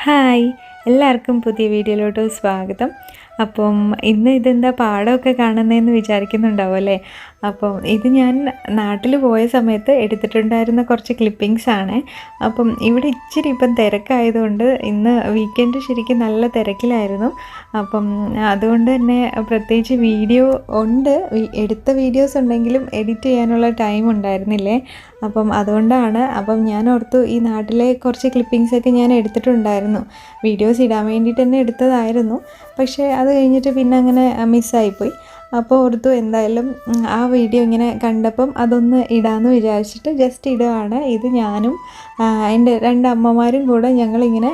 Hi, എല്ലാവർക്കും പുതിയ വീഡിയോയിലോട്ട് സ്വാഗതം. അപ്പം ഇന്ന് ഇതെന്താ പാടമൊക്കെ കാണുന്നതെന്ന് വിചാരിക്കുന്നുണ്ടാവും അല്ലേ. അപ്പം ഇത് ഞാൻ നാട്ടിൽ പോയ സമയത്ത് എടുത്തിട്ടുണ്ടായിരുന്ന കുറച്ച് ക്ലിപ്പിങ്സാണ്. അപ്പം ഇവിടെ ഇച്ചിരി ഇപ്പം തിരക്കായതുകൊണ്ട് ഇന്ന് വീക്കെൻഡ് ശരിക്കും നല്ല തിരക്കിലായിരുന്നു. അപ്പം അതുകൊണ്ട് തന്നെ പ്രത്യേകിച്ച് വീഡിയോ ഉണ്ട്, എടുത്ത വീഡിയോസ് ഉണ്ടെങ്കിലും എഡിറ്റ് ചെയ്യാനുള്ള ടൈം ഉണ്ടായിരുന്നില്ലേ. അപ്പം അതുകൊണ്ടാണ്. അപ്പം ഞാൻ ഓർത്തു ഈ നാട്ടിലെ കുറച്ച് ക്ലിപ്പിങ്സൊക്കെ ഞാൻ എടുത്തിട്ടുണ്ടായിരുന്നു, വീഡിയോസ് ഇടാൻ വേണ്ടിയിട്ട് തന്നെ എടുത്തതായിരുന്നു. പക്ഷേ അത് കഴിഞ്ഞിട്ട് പിന്നെ അങ്ങനെ മിസ്സായിപ്പോയി. അപ്പോൾ ഓർത്തു എന്തായാലും ആ വീഡിയോ ഇങ്ങനെ കണ്ടപ്പം അതൊന്ന് ഇടാമെന്ന് വിചാരിച്ചിട്ട് ജസ്റ്റ് ഇടുകയാണ്. ഇത് ഞാനും എൻ്റെ രണ്ട് അമ്മമാരും കൂടെ ഞങ്ങളിങ്ങനെ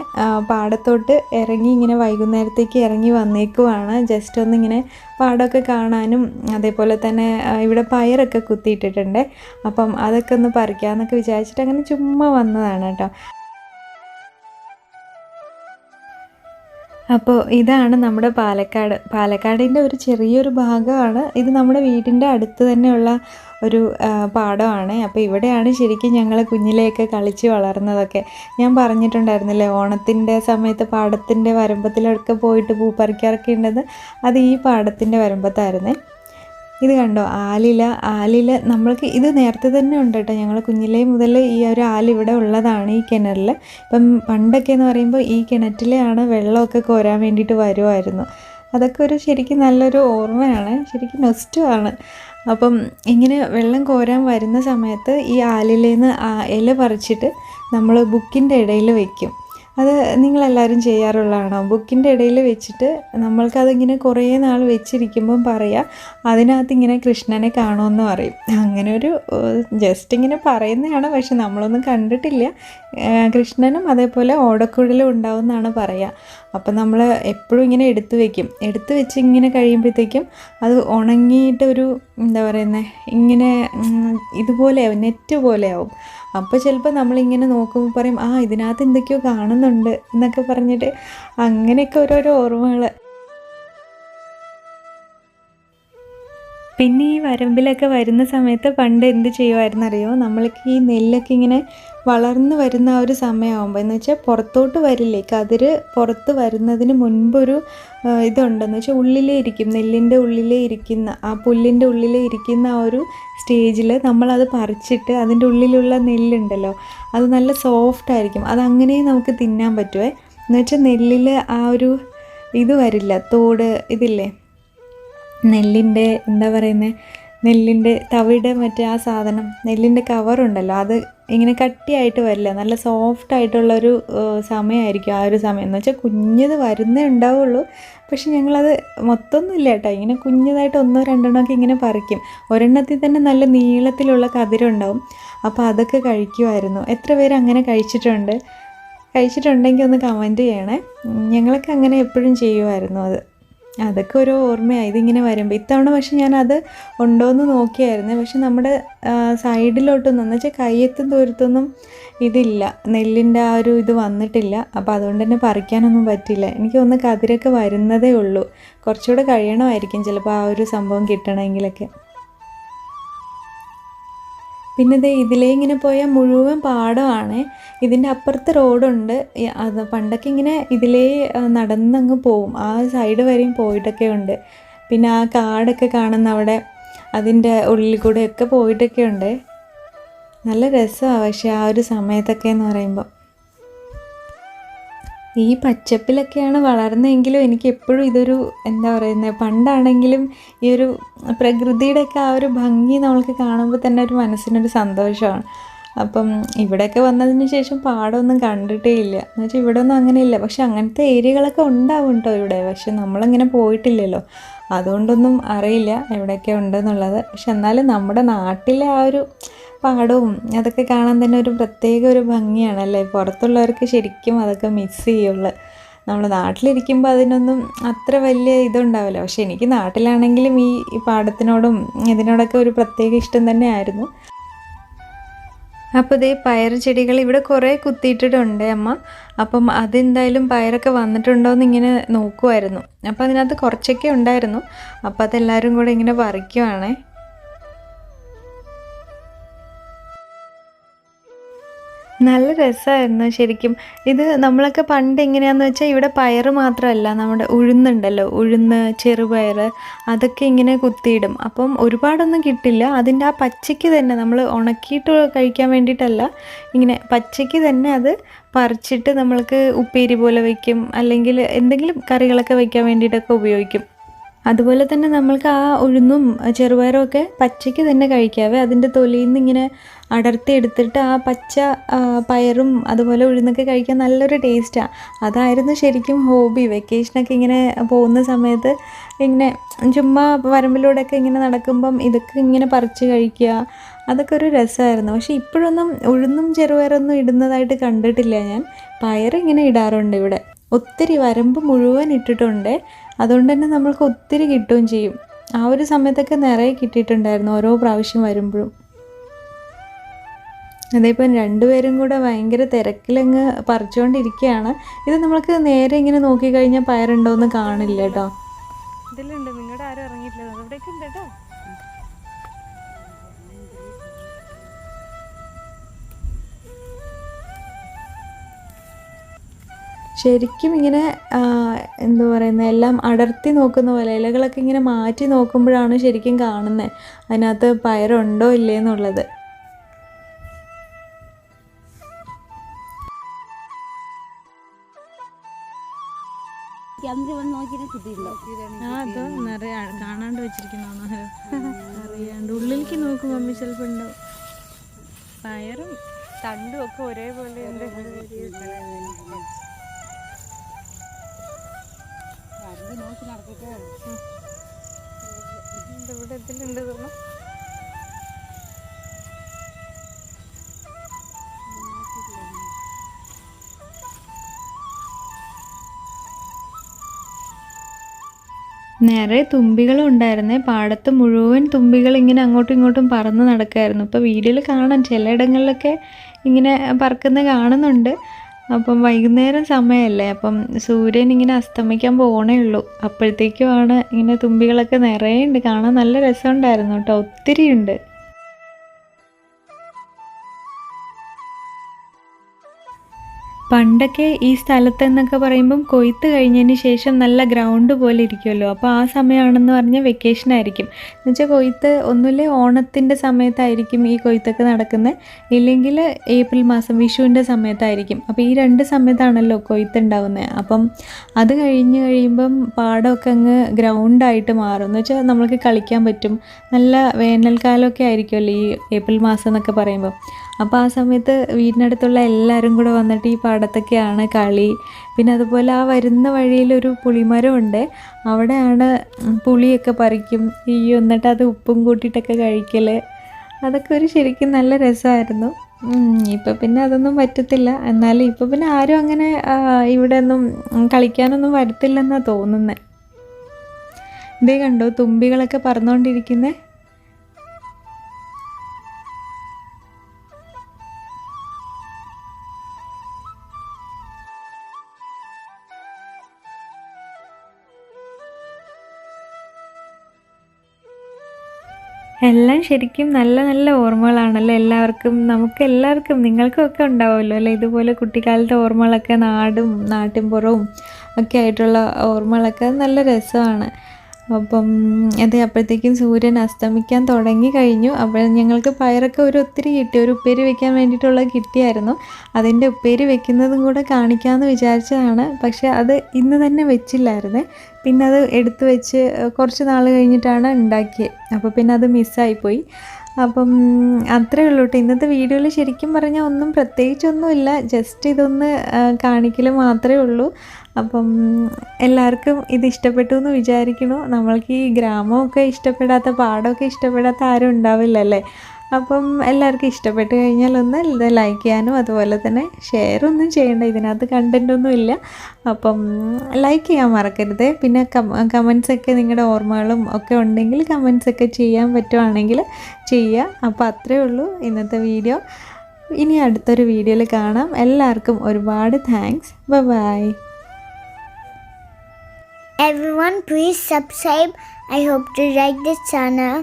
പാടത്തോട്ട് ഇറങ്ങി, ഇങ്ങനെ വൈകുന്നേരത്തേക്ക് ഇറങ്ങി വന്നേക്കുവാണ്. ജസ്റ്റ് ഒന്നിങ്ങനെ പാടമൊക്കെ കാണാനും അതേപോലെ തന്നെ ഇവിടെ പയറൊക്കെ കുത്തിയിട്ടിട്ടുണ്ട്. അപ്പം അതൊക്കെ ഒന്ന് പറിക്കാമെന്നൊക്കെ വിചാരിച്ചിട്ട് അങ്ങനെ ചുമ്മാ വന്നതാണ് കേട്ടോ. അപ്പോൾ ഇതാണ് നമ്മുടെ പാലക്കാടിൻ്റെ ഒരു ചെറിയൊരു ഭാഗമാണ് ഇത്. നമ്മുടെ വീടിൻ്റെ അടുത്ത് തന്നെയുള്ള ഒരു പാടമാണ്. അപ്പോൾ ഇവിടെയാണ് ശരിക്കും ഞങ്ങൾ കുഞ്ഞിലെയൊക്കെ കളിച്ച് വളർന്നതൊക്കെ. ഞാൻ പറഞ്ഞിട്ടുണ്ടായിരുന്നില്ലേ, ഓണത്തിൻ്റെ സമയത്ത് പാടത്തിൻ്റെ വരമ്പത്തിലൊക്കെ പോയിട്ട് പൂ പറിക്കാറൊക്കെ ഉണ്ടത്. അത് ഈ പാടത്തിൻ്റെ വരമ്പത്തായിരുന്നേ. ഇത് കണ്ടോ, ആലില നമ്മൾക്ക് ഇത് നേരത്തെ തന്നെ ഉണ്ട് കേട്ടോ. ഞങ്ങൾ കുഞ്ഞിലേ മുതൽ ഈ ഒരു ഇവിടെ ഉള്ളതാണ് ഈ കിണറിൽ. ഇപ്പം പണ്ടൊക്കെ എന്ന് പറയുമ്പോൾ ഈ കിണറ്റിലെയാണ് വെള്ളമൊക്കെ കോരാൻ വേണ്ടിയിട്ട് വരുമായിരുന്നു. അതൊക്കെ ഒരു ശരിക്കും നല്ലൊരു ഓർമ്മയാണ്, ശരിക്കും നൊസ്റ്റുമാണ്. അപ്പം ഇങ്ങനെ വെള്ളം കോരാൻ വരുന്ന സമയത്ത് ഈ ആലിലേന്ന് ഇല പറിച്ചിട്ട് നമ്മൾ ബുക്കിൻ്റെ ഇടയിൽ വയ്ക്കും. അത് നിങ്ങളെല്ലാവരും ചെയ്യാറുള്ളതാണോ? ബുക്കിൻ്റെ ഇടയിൽ വെച്ചിട്ട് നമ്മൾക്കതിങ്ങനെ കുറേ നാൾ വെച്ചിരിക്കുമ്പം പറയുക, അതിനകത്ത് ഇങ്ങനെ കൃഷ്ണനെ കാണുമെന്ന് പറയും. അങ്ങനെ ഒരു ജസ്റ്റ് ഇങ്ങനെ പറയുന്നതാണ്, പക്ഷെ നമ്മളൊന്നും കണ്ടിട്ടില്ല. കൃഷ്ണനും അതേപോലെ ഓടക്കുഴലും ഉണ്ടാവും എന്നാണ് പറയുക. അപ്പം നമ്മൾ എപ്പോഴും ഇങ്ങനെ എടുത്ത് വെച്ച് ഇങ്ങനെ കഴിയുമ്പോഴത്തേക്കും അത് ഉണങ്ങിയിട്ടൊരു എന്താ പറയുന്നത്, ഇങ്ങനെ ഇതുപോലെയാവും, നെറ്റ് പോലെയാവും. അപ്പോൾ ചിലപ്പോൾ നമ്മളിങ്ങനെ നോക്കുമ്പോൾ പറയും, ഇതിനകത്ത് എന്തൊക്കെയോ കാണുന്നുണ്ട് എന്നൊക്കെ പറഞ്ഞിട്ട് അങ്ങനെയൊക്കെ ഓരോരോ ഓർമ്മകൾ. പിന്നെ ഈ വരമ്പിലൊക്കെ വരുന്ന സമയത്ത് പണ്ട് എന്ത് ചെയ്യുമായിരുന്നറിയോ, നമ്മൾക്ക് ഈ നെല്ലൊക്കെ ഇങ്ങനെ വളർന്നു വരുന്ന ആ ഒരു സമയമാകുമ്പോൾ, എന്ന് വെച്ചാൽ പുറത്തോട്ട് വരില്ലേ, കതിര് പുറത്ത് വരുന്നതിന് മുൻപൊരു ഇതുണ്ടെന്ന് വെച്ചാൽ ഉള്ളിലേ ഇരിക്കും, നെല്ലിൻ്റെ ഉള്ളിലേ ഇരിക്കുന്ന ആ പുല്ലിൻ്റെ ഉള്ളിലേ ഇരിക്കുന്ന ആ ഒരു സ്റ്റേജിൽ നമ്മളത് പറിച്ചിട്ട് അതിൻ്റെ ഉള്ളിലുള്ള നെല്ലുണ്ടല്ലോ, അത് നല്ല സോഫ്റ്റ് ആയിരിക്കും. അതങ്ങനെ നമുക്ക് തിന്നാൻ പറ്റുമേ. എന്ന് വെച്ചാൽ നെല്ലിൽ ആ ഒരു ഇത് വരില്ല, തോട് ഇതില്ലേ, നെല്ലിൻ്റെ എന്താ പറയുന്നത്, നെല്ലിൻ്റെ തവിട്, മറ്റേ ആ സാധനം, നെല്ലിൻ്റെ കവറുണ്ടല്ലോ, അത് ഇങ്ങനെ കട്ടിയായിട്ട് വരില്ല, നല്ല സോഫ്റ്റായിട്ടുള്ളൊരു സമയമായിരിക്കും ആ ഒരു സമയം. എന്ന് വെച്ചാൽ കുഞ്ഞത് വരുന്നേ ഉണ്ടാവുള്ളൂ. പക്ഷെ ഞങ്ങളത് മൊത്തമൊന്നുമില്ല കേട്ടോ, ഇങ്ങനെ കുഞ്ഞതായിട്ട് ഒന്നോ രണ്ടെണ്ണമൊക്കെ ഇങ്ങനെ പറിക്കും. ഒരെണ്ണത്തിൽ തന്നെ നല്ല നീളത്തിലുള്ള കതിരുണ്ടാവും. അപ്പോൾ അതൊക്കെ കഴിക്കുമായിരുന്നു. എത്ര പേര് അങ്ങനെ കഴിച്ചിട്ടുണ്ടെങ്കിൽ ഒന്ന് കമൻറ്റ് ചെയ്യണേ. ഞങ്ങളൊക്കെ അങ്ങനെ എപ്പോഴും ചെയ്യുമായിരുന്നു. അതൊക്കെ ഒരു ഓർമ്മയാണ് ഇതിങ്ങനെ വരുമ്പോൾ. ഇത്തവണ പക്ഷെ ഞാനത് ഉണ്ടോയെന്ന് നോക്കിയായിരുന്നു, പക്ഷെ നമ്മുടെ സൈഡിലോട്ടൊന്നും, എന്ന് വെച്ചാൽ കയ്യെത്തും ദൂരത്തൊന്നും ഇതില്ല, നെല്ലിൻ്റെ ആ ഒരു ഇത് വന്നിട്ടില്ല. അപ്പോൾ അതുകൊണ്ട് തന്നെ പറിക്കാനൊന്നും പറ്റില്ല. എനിക്ക് തോന്നുന്നു കതിരൊക്കെ വരുന്നതേ ഉള്ളൂ, കുറച്ചുകൂടെ കഴിയണമായിരിക്കും ചിലപ്പോൾ ആ ഒരു സംഭവം കിട്ടണമെങ്കിലൊക്കെ. പിന്നെ ഇതിലേ ഇങ്ങനെ പോയാൽ മുഴുവൻ പാടമാണ്. ഇതിൻ്റെ അപ്പുറത്ത് റോഡുണ്ട്. അത് പണ്ടൊക്കെ ഇങ്ങനെ ഇതിലേ നടന്നങ്ങ് പോവും, ആ സൈഡ് വരെയും പോയിട്ടൊക്കെ ഉണ്ട്. പിന്നെ ആ കാടൊക്കെ കാണുന്ന അവിടെ അതിൻ്റെ ഉള്ളിൽ കൂടെയൊക്കെ പോയിട്ടൊക്കെ ഉണ്ട്. നല്ല രസമാണ് പക്ഷേ ആ ഒരു സമയത്തൊക്കെ എന്ന് പറയുമ്പോൾ. ഈ പച്ചപ്പിലൊക്കെയാണ് വളർന്നതെങ്കിലും എനിക്ക് എപ്പോഴും ഇതൊരു എന്താ പറയുന്നത്, പണ്ടാണെങ്കിലും ഈ ഒരു പ്രകൃതിയുടെയൊക്കെ ആ ഒരു ഭംഗി നമ്മൾക്ക് കാണുമ്പോൾ തന്നെ ഒരു മനസ്സിനൊരു സന്തോഷമാണ്. അപ്പം ഇവിടെയൊക്കെ വന്നതിന് ശേഷം പാടമൊന്നും കണ്ടിട്ടേ ഇല്ല. എന്ന് വെച്ചാൽ ഇവിടെ ഒന്നും അങ്ങനെയില്ല. പക്ഷെ അങ്ങനത്തെ ഏരിയകളൊക്കെ ഉണ്ടാവും കേട്ടോ ഇവിടെ, പക്ഷെ നമ്മളങ്ങനെ പോയിട്ടില്ലല്ലോ, അതുകൊണ്ടൊന്നും അറിയില്ല എവിടെയൊക്കെ ഉണ്ടെന്നുള്ളത്. പക്ഷെ എന്നാലും നമ്മുടെ നാട്ടിലെ ആ ഒരു പാടവും അതൊക്കെ കാണാൻ തന്നെ ഒരു പ്രത്യേക ഒരു ഭംഗിയാണല്ലേ. പുറത്തുള്ളവർക്ക് ശരിക്കും അതൊക്കെ മിസ് ചെയ്യുള്ളൂ. നമ്മൾ നാട്ടിലിരിക്കുമ്പോൾ അതിനൊന്നും അത്ര വലിയ ഇതുണ്ടാവില്ല. പക്ഷെ എനിക്ക് നാട്ടിലാണെങ്കിലും ഈ പാടത്തിനോടും ഇതിനോടൊക്കെ ഒരു പ്രത്യേക ഇഷ്ടം തന്നെയായിരുന്നു. അപ്പോൾ പയർ ചെടികൾ ഇവിടെ കുറേ കുത്തിയിട്ടിട്ടുണ്ട് അമ്മ. അപ്പം അതെന്തായാലും പയറൊക്കെ വന്നിട്ടുണ്ടോയെന്ന് ഇങ്ങനെ നോക്കുമായിരുന്നു. അപ്പോൾ അതിനകത്ത് കുറച്ചൊക്കെ ഉണ്ടായിരുന്നു. അപ്പോൾ അതെല്ലാവരും കൂടെ ഇങ്ങനെ പറിക്കുവാണേ. നല്ല രസമായിരുന്നു ശരിക്കും. ഇത് നമ്മളൊക്കെ പണ്ട് എങ്ങനെയാന്ന് വെച്ചാൽ ഇവിടെ പയറ് മാത്രമല്ല, നമ്മുടെ ഉഴുന്നുണ്ടല്ലോ, ഉഴുന്ന്, ചെറുപയർ, അതൊക്കെ ഇങ്ങനെ കുത്തിയിടും. അപ്പം ഒരുപാടൊന്നും കിട്ടില്ല. അതിൻ്റെ ആ പച്ചയ്ക്ക് തന്നെ നമ്മൾ ഉണക്കിയിട്ട് കഴിക്കാൻ വേണ്ടിയിട്ടല്ല, ഇങ്ങനെ പച്ചയ്ക്ക് തന്നെ അത് പറിച്ചിട്ട് നമ്മൾക്ക് ഉപ്പേരി പോലെ വയ്ക്കും, അല്ലെങ്കിൽ എന്തെങ്കിലും കറികളൊക്കെ വയ്ക്കാൻ വേണ്ടിയിട്ടൊക്കെ ഉപയോഗിക്കും. അതുപോലെ തന്നെ നമ്മൾക്ക് ആ ഉഴുന്നും ചെറുപയറും ഒക്കെ പച്ചയ്ക്ക് തന്നെ കഴിക്കാവേ. അതിൻ്റെ തൊലിയിൽ നിന്ന് ഇങ്ങനെ അടർത്തി എടുത്തിട്ട് ആ പച്ച പയറും അതുപോലെ ഉഴുന്നൊക്കെ കഴിക്കാൻ നല്ലൊരു ടേസ്റ്റാണ്. അതായിരുന്നു ശരിക്കും ഹോബി. വെക്കേഷനൊക്കെ ഇങ്ങനെ പോകുന്ന സമയത്ത് ഇങ്ങനെ ചുമ്മാ വരമ്പിലൂടെയൊക്കെ ഇങ്ങനെ നടക്കുമ്പം ഇതൊക്കെ ഇങ്ങനെ പറിച്ച് കഴിക്കുക, അതൊക്കെ ഒരു രസമായിരുന്നു. പക്ഷേ ഇപ്പോഴൊന്നും ഉഴുന്നും ചെറുപയറൊന്നും ഇടുന്നതായിട്ട് കണ്ടിട്ടില്ല ഞാൻ. പയറിങ്ങനെ ഇടാറുണ്ട് ഇവിടെ. ഒത്തിരി വരമ്പ് മുഴുവൻ ഇട്ടിട്ടുണ്ട്. അതുകൊണ്ട് തന്നെ നമ്മൾക്ക് ഒത്തിരി കിട്ടുകയും ചെയ്യും. ആ ഒരു സമയത്തൊക്കെ നിറയെ കിട്ടിയിട്ടുണ്ടായിരുന്നു ഓരോ പ്രാവശ്യം വരുമ്പോഴും. അതേപോലെ രണ്ടുപേരും കൂടെ ഭയങ്കര തിരക്കിലങ്ങ് പറിച്ചുകൊണ്ടിരിക്കുകയാണ്. ഇത് നമ്മൾക്ക് നേരെ ഇങ്ങനെ നോക്കിക്കഴിഞ്ഞാൽ പയറുണ്ടോയെന്ന് കാണില്ല കേട്ടോ. ഇതിലുണ്ട്, നിങ്ങളുടെ ആരും ഇറങ്ങിയിട്ടില്ല, അവിടേക്ക് ഉണ്ട് കേട്ടോ. ശരിക്കും ഇങ്ങനെ എന്താ പറയുന്നത്, എല്ലാം അടർത്തി നോക്കുന്ന പോലെ ഇലകളൊക്കെ ഇങ്ങനെ മാറ്റി നോക്കുമ്പോഴാണ് ശരിക്കും കാണുന്നത് അതിനകത്ത് പയറുണ്ടോ ഇല്ലേ എന്നുള്ളത്. അതോ നിറയെ കാണാണ്ട് വെച്ചിരിക്കണോ അറിയാണ്ട് ഉള്ളിലേക്ക് നോക്കും മമ്മി, ചിലപ്പോൾ ഉണ്ടാവും. പയറും തണ്ടും ഒക്കെ ഒരേപോലെ ഉണ്ട്. ഇവിടെ ഇതിലുണ്ട് തോന്നുന്നു. നിറയെ തുമ്പികളും ഉണ്ടായിരുന്നേ. പാടത്ത് മുഴുവൻ തുമ്പികൾ ഇങ്ങനെ അങ്ങോട്ടും ഇങ്ങോട്ടും പറന്ന് നടക്കുമായിരുന്നു. ഇപ്പോൾ വീഡിയോയിൽ കാണാം, ചിലയിടങ്ങളിലൊക്കെ ഇങ്ങനെ പറക്കുന്ന കാണുന്നുണ്ട്. അപ്പം വൈകുന്നേരം സമയമല്ലേ, അപ്പം സൂര്യൻ ഇങ്ങനെ അസ്തമിക്കാൻ പോകണേ ഉള്ളൂ. അപ്പോഴത്തേക്കുമാണ് ഇങ്ങനെ തുമ്പികളൊക്കെ നിറയെ ഉണ്ട്. കാണാൻ നല്ല രസമുണ്ടായിരുന്നു കേട്ടോ, ഒത്തിരി ഉണ്ട്. പണ്ടൊക്കെ ഈ സ്ഥലത്തെന്നൊക്കെ പറയുമ്പം കൊയ്ത്ത് കഴിഞ്ഞതിന് ശേഷം നല്ല ഗ്രൗണ്ട് പോലെ ഇരിക്കുമല്ലോ. അപ്പോൾ ആ സമയമാണെന്ന് പറഞ്ഞാൽ വെക്കേഷൻ ആയിരിക്കും. എന്നുവെച്ചാൽ കൊയ്ത്ത് ഒന്നുമില്ലേ ഓണത്തിൻ്റെ സമയത്തായിരിക്കും ഈ കൊയ്ത്തൊക്കെ നടക്കുന്നത്, ഇല്ലെങ്കിൽ ഏപ്രിൽ മാസം വിഷുവിൻ്റെ സമയത്തായിരിക്കും. അപ്പോൾ ഈ 2 സമയത്താണല്ലോ കൊയ്ത്ത് ഉണ്ടാവുന്നത്. അപ്പം അത് കഴിഞ്ഞ് കഴിയുമ്പം പാടമൊക്കെ അങ്ങ് ഗ്രൗണ്ടായിട്ട് മാറും. എന്ന് വെച്ചാൽ നമ്മൾക്ക് കളിക്കാൻ പറ്റും. നല്ല വേനൽക്കാലമൊക്കെ ആയിരിക്കുമല്ലോ ഈ ഏപ്രിൽ മാസം എന്നൊക്കെ പറയുമ്പോൾ. അപ്പോൾ ആ സമയത്ത് വീടിനടുത്തുള്ള എല്ലാവരും കൂടെ വന്നിട്ട് ഈ പാടത്തൊക്കെയാണ് കളി. പിന്നെ അതുപോലെ ആ വരുന്ന വഴിയിലൊരു പുളിമരമുണ്ട്, അവിടെയാണ് പുളിയൊക്കെ പറിക്കും എന്നിട്ട് അത് ഉപ്പും കൂട്ടിയിട്ടൊക്കെ കഴിക്കൽ. അതൊക്കെ ഒരു ശരിക്കും നല്ല രസമായിരുന്നു. ഇപ്പം പിന്നെ അതൊന്നും പറ്റത്തില്ല. എന്നാലും ഇപ്പം പിന്നെ ആരും അങ്ങനെ ഇവിടെ ഒന്നും കളിക്കാനൊന്നും വരത്തില്ലെന്നാണ് തോന്നുന്നത്. ഇതേ കണ്ടോ തുമ്പികളൊക്കെ പറന്നുകൊണ്ടിരിക്കുന്നത്. എല്ലാം ശരിക്കും നല്ല നല്ല ഓർമ്മകളാണല്ലോ എല്ലാവർക്കും. നമുക്കെല്ലാവർക്കും, നിങ്ങൾക്കൊക്കെ ഉണ്ടാവുമല്ലോ അല്ലേ ഇതുപോലെ കുട്ടിക്കാലത്തെ ഓർമ്മകളൊക്കെ. നാടും നാട്ടിൻപുറവും ഒക്കെ ആയിട്ടുള്ള ഓർമ്മകളൊക്കെ നല്ല രസമാണ്. അപ്പം അതെ, അപ്പോഴത്തേക്കും സൂര്യൻ അസ്തമിക്കാൻ തുടങ്ങി കഴിഞ്ഞു. അപ്പോൾ ഞങ്ങൾക്ക് പയറൊക്കെ ഒത്തിരി കിട്ടി. ഒരു ഉപ്പേരി വെക്കാൻ വേണ്ടിയിട്ടുള്ളത് കിട്ടിയായിരുന്നു. അതിൻ്റെ ഉപ്പേരി വെക്കുന്നതും കൂടെ കാണിക്കാമെന്ന് വിചാരിച്ചതാണ്. പക്ഷേ അത് ഇന്ന് തന്നെ വെച്ചില്ലായിരുന്നേ. പിന്നെ അത് എടുത്തു വെച്ച് കുറച്ച് നാൾ കഴിഞ്ഞിട്ടാണ് ഉണ്ടാക്കിയത്. അപ്പോൾ പിന്നെ അത് മിസ്സായിപ്പോയി. അപ്പം അത്രയേ ഉള്ളൂ കേട്ടോ ഇന്നത്തെ വീഡിയോയിൽ. ശരിക്കും പറഞ്ഞാൽ ഒന്നും പ്രത്യേകിച്ചൊന്നുമില്ല, ജസ്റ്റ് ഇതൊന്ന് കാണിക്കൽ മാത്രമേ ഉള്ളൂ. അപ്പം എല്ലാവർക്കും ഇത് ഇഷ്ടപ്പെട്ടു എന്ന് വിചാരിക്കണു. നമ്മൾക്ക് ഈ ഗ്രാമമൊക്കെ ഇഷ്ടപ്പെടാത്ത, പാടമൊക്കെ ഇഷ്ടപ്പെടാത്ത ആരും ഉണ്ടാവില്ലല്ലേ. അപ്പം എല്ലാവർക്കും ഇഷ്ടപ്പെട്ട് കഴിഞ്ഞാൽ ഒന്ന് ഇത് ലൈക്ക് ചെയ്യാനും അതുപോലെ തന്നെ ഷെയറൊന്നും ചെയ്യേണ്ട, ഇതിനകത്ത് കണ്ടൻറ്റൊന്നും ഇല്ല. അപ്പം ലൈക്ക് ചെയ്യാൻ മറക്കരുത്. പിന്നെ കമൻസൊക്കെ നിങ്ങളുടെ ഓർമ്മകളും ഒക്കെ ഉണ്ടെങ്കിൽ കമൻസൊക്കെ ചെയ്യാൻ പറ്റുവാണെങ്കിൽ ചെയ്യുക. അപ്പോൾ അത്രയേ ഉള്ളൂ ഇന്നത്തെ വീഡിയോ. ഇനി അടുത്തൊരു വീഡിയോയിൽ കാണാം. എല്ലാവർക്കും ഒരുപാട് thanks. Bye. Everyone, please subscribe. I hope to like this channel.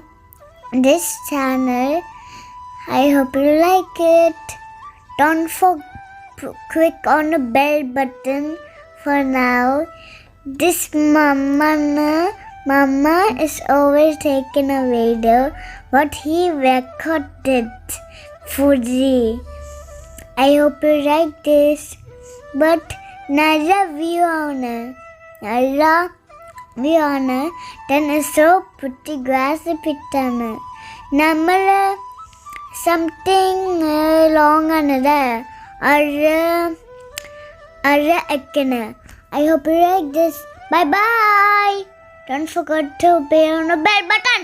I hope you like it. Don't click on the bell button for now. This mama is always taking a video what he recorded Fuji. I hope you like this. But നല്ല view ആണ്. Then is so pretty grass പിറ്റാണ്. നമ്മൾ something long ആണല്ലേ അര എക്കണ്. I hope you like this. Bye bye. Don't forget to be on the bell button.